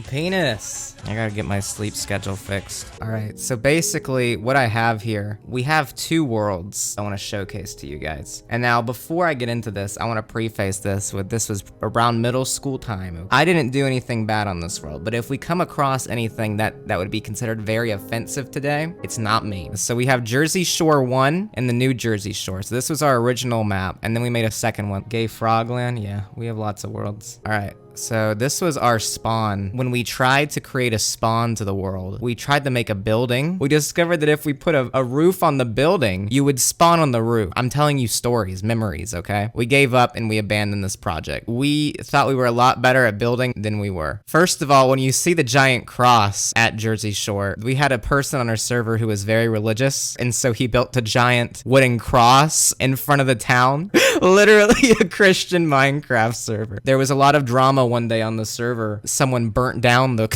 Penis. I gotta get my sleep schedule fixed. All right, so basically what I have here, we have 2 worlds I wanna showcase to you guys. And now before I get into this, I wanna preface this with this was around middle school time. I didn't do anything bad on this world, but if we come across anything that would be considered very offensive today, it's not me. So we have Jersey Shore 1 and the New Jersey Shore. So this was our original map, and then we made a second one. Gay Frogland, yeah, we have lots of worlds. All right. So this was our spawn. When we tried to create a spawn to the world, we tried to make a building. We discovered that if we put a roof on the building, you would spawn on the roof. I'm telling you stories, memories, okay? We gave up and we abandoned this project. We thought we were a lot better at building than we were. First of all, when you see the giant cross at Jersey Shore, we had a person on our server who was very religious, and so he built a giant wooden cross in front of the town. Literally a Christian Minecraft server. There was a lot of drama one day on the server. Someone burnt down the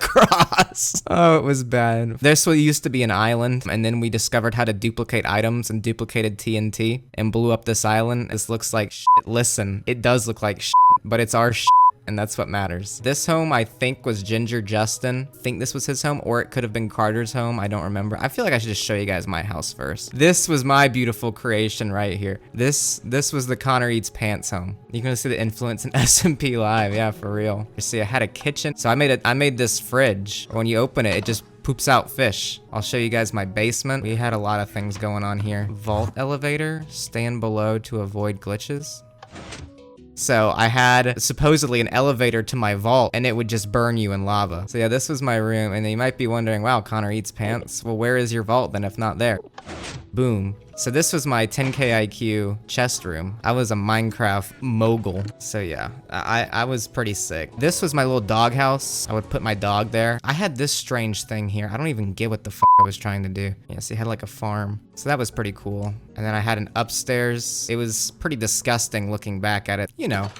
cross. Oh, it was bad. This used to be an island, and then we discovered how to duplicate items and duplicated TNT and blew up this island. This looks like shit. Listen, it does look like shit, but it's our shit. And that's what matters. This home, I think, was Ginger Justin. I think this was his home, or it could have been Carter's home. I don't remember. I feel like I should just show you guys my house first. This was my beautiful creation right here. This was the Connor Eats Pants home. You can see the influence in SMP Live. Yeah, for real. You see, I had a kitchen. So I made this fridge. When you open it, it just poops out fish. I'll show you guys my basement. We had a lot of things going on here. Vault elevator. Stand below to avoid glitches. So I had supposedly an elevator to my vault, and it would just burn you in lava. So yeah, this was my room, and you might be wondering, wow, Connor Eats Pants. Well, where is your vault then if not there? Boom. So this was my 10K IQ chest room. I was a Minecraft mogul. So yeah, I was pretty sick. This was my little dog house. I would put my dog there. I had this strange thing here. I don't even get what the f I was trying to do. Yeah, so you had like a farm. So that was pretty cool. And then I had an upstairs. It was pretty disgusting looking back at it. You know,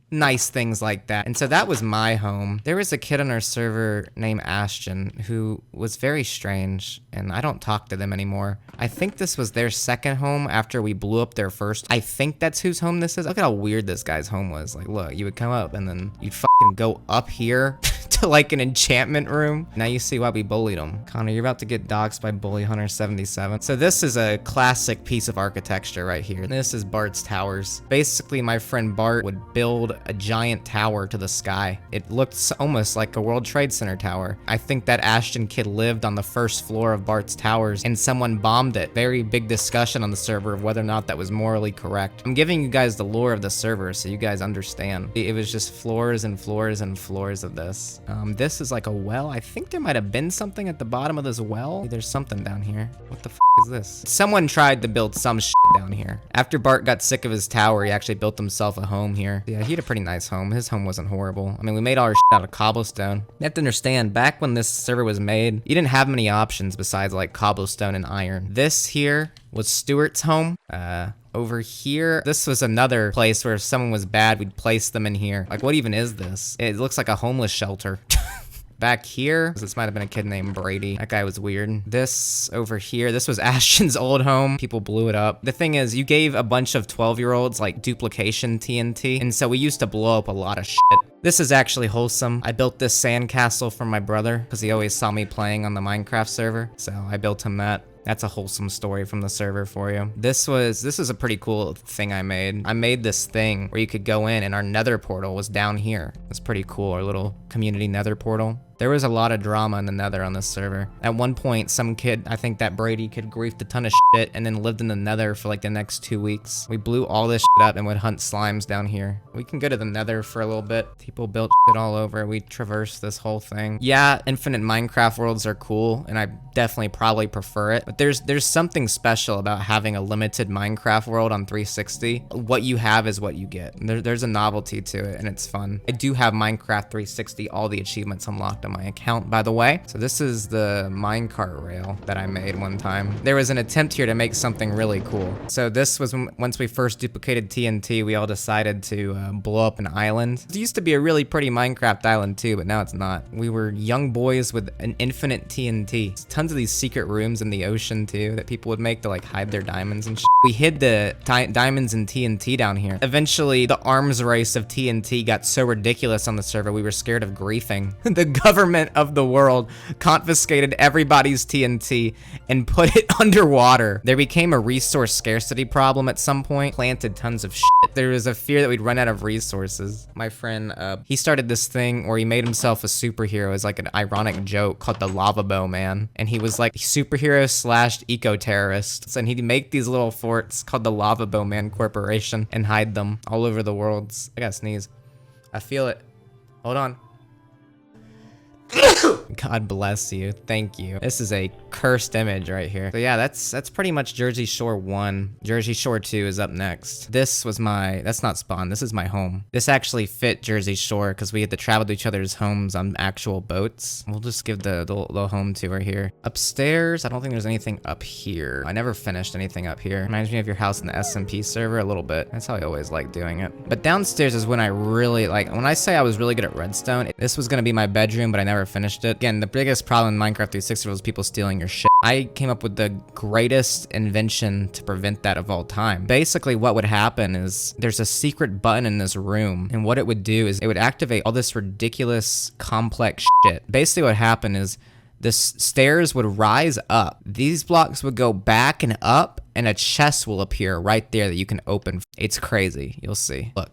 nice things like that. And so that was my home. There was a kid on our server named Ashton who was very strange, and I don't talk to them anymore. I think this was their second home after we blew up their first. I think that's whose home this is. Look at how weird this guy's home was. Like, look, you would come up and then you'd fucking go up here to like an enchantment room. Now you see why we bullied him. Connor, you're about to get doxxed by Bully Hunter 77. So this is a classic piece of architecture right here. This is Bart's towers. Basically, my friend Bart would build a giant tower to the sky. It looked almost like a World Trade Center tower. I think that Ashton kid lived on the first floor of Bart's towers, and someone bombed it. Very big discussion on the server of whether or not that was morally correct. I'm giving you guys the lore of the server so you guys understand. It was just floors and floors and floors of this. This is like a well. I think there might have been something at the bottom of this well. There's something down here. What the f is this? Someone tried to build some shit down here. After Bart got sick of his tower, he actually built himself a home here. Yeah, he had a pretty nice home. His home wasn't horrible. I mean, we made all our shit out of cobblestone. You have to understand, back when this server was made, you didn't have many options besides like cobblestone and iron. This here was Stuart's home. Over here, this was another place where if someone was bad, we'd place them in here. Like, what even is this? It looks like a homeless shelter. Back here, this might have been a kid named Brady. That guy was weird. This over here, this was Ashton's old home. People blew it up. The thing is, you gave a bunch of 12-year-olds like duplication TNT, and so we used to blow up a lot of shit. This is actually wholesome. I built this sandcastle for my brother because he always saw me playing on the Minecraft server, so I built him that. That's a wholesome story from the server for you. This is a pretty cool thing I made. I made this thing where you could go in and our nether portal was down here. It's pretty cool, our little community nether portal. There was a lot of drama in the nether on this server. At one point, some kid, I think that Brady kid, griefed a ton of shit and then lived in the nether for like the next 2 weeks. We blew all this shit up and would hunt slimes down here. We can go to the nether for a little bit. People built shit all over. We traversed this whole thing. Yeah, infinite Minecraft worlds are cool, and I definitely probably prefer it. But there's something special about having a limited Minecraft world on 360. What you have is what you get. There's a novelty to it, and it's fun. I do have Minecraft 360, all the achievements unlocked on my account, by the way. So this is the minecart rail that I made one time. There was an attempt here to make something really cool. So this was once we first duplicated TNT, we all decided to blow up an island. It used to be a really pretty Minecraft island too, but now it's not. We were young boys with an infinite TNT. Tons of these secret rooms in the ocean too that people would make to like hide their diamonds and shit. We hid the diamonds and TNT down here. Eventually, the arms race of TNT got so ridiculous on the server, we were scared of griefing. The government of the world confiscated everybody's TNT and put it underwater. There became a resource scarcity problem at some point. Planted tons of shit. There was a fear that we'd run out of resources. My friend, he started this thing where he made himself a superhero as like an ironic joke called the Lava Bow Man. And he was like superhero slash eco-terrorist. And he'd make these little forts called the Lava Bow Man Corporation and hide them all over the worlds. I gotta sneeze. I feel it. Hold on. God bless you. Thank you. This is a cursed image right here. So yeah, that's pretty much Jersey Shore 1. Jersey Shore 2 is up next. This was that's not spawn. This is my home. This actually fit Jersey Shore because we had to travel to each other's homes on actual boats. We'll just give the home tour here. Upstairs, I don't think there's anything up here. I never finished anything up here. Reminds me of your house in the SMP server a little bit. That's how I always like doing it. But downstairs is when I really when I say I was really good at redstone, this was gonna be my bedroom, but I never finished it. Again, the biggest problem in Minecraft 360 was people stealing your shit. I came up with the greatest invention to prevent that of all time. Basically, what would happen is there's a secret button in this room, and what it would do is it would activate all this ridiculous, complex shit. Basically, what happened is the stairs would rise up. These blocks would go back and up, and a chest will appear right there that you can open. It's crazy. You'll see. Look.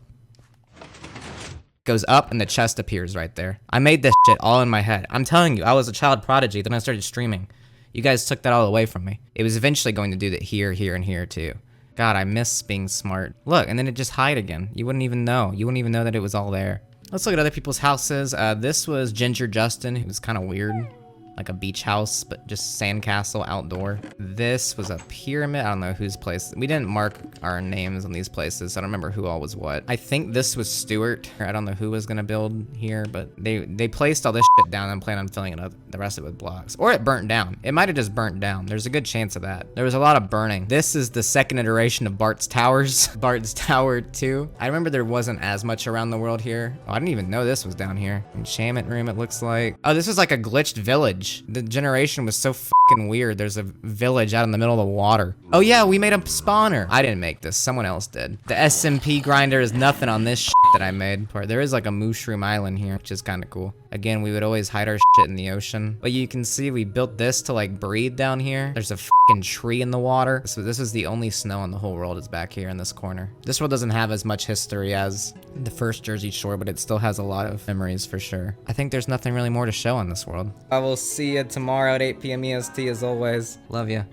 Goes up and the chest appears right there. I made this shit all in my head. I'm telling you, I was a child prodigy, then I started streaming. You guys took that all away from me. It was eventually going to do that here, here, and here too. God, I miss being smart. Look, and then it just hide again. You wouldn't even know. You wouldn't even know that it was all there. Let's look at other people's houses. This was Ginger Justin, who was kind of weird. Like a beach house, but just sandcastle outdoor. This was a pyramid. I don't know whose place. We didn't mark our names on these places. I don't remember who all was what. I think this was Stuart. I don't know who was gonna build here, but they placed all this shit down and plan on filling it up, the rest of it with blocks. Or it burnt down. It might have just burnt down. There's a good chance of that. There was a lot of burning. This is the second iteration of Bart's Towers. Bart's Tower 2. I remember there wasn't as much around the world here. Oh, I didn't even know this was down here. Enchantment room, it looks like. Oh, this is like a glitched village. The generation was so fucking weird. There's a village out in the middle of the water. Oh yeah, we made a spawner. I didn't make this, someone else did. The SMP grinder is nothing on this shit that I made. There is like a mushroom island here, which is kind of cool. Again, we would always hide our shit in the ocean. But you can see we built this to like breathe down here. There's a fucking tree in the water. So this is the only snow in the whole world is back here in this corner. This world doesn't have as much history as the first Jersey Shore, but it still has a lot of memories for sure. I think there's nothing really more to show on this world. I will see you tomorrow at 8 p.m. EST as always. Love ya.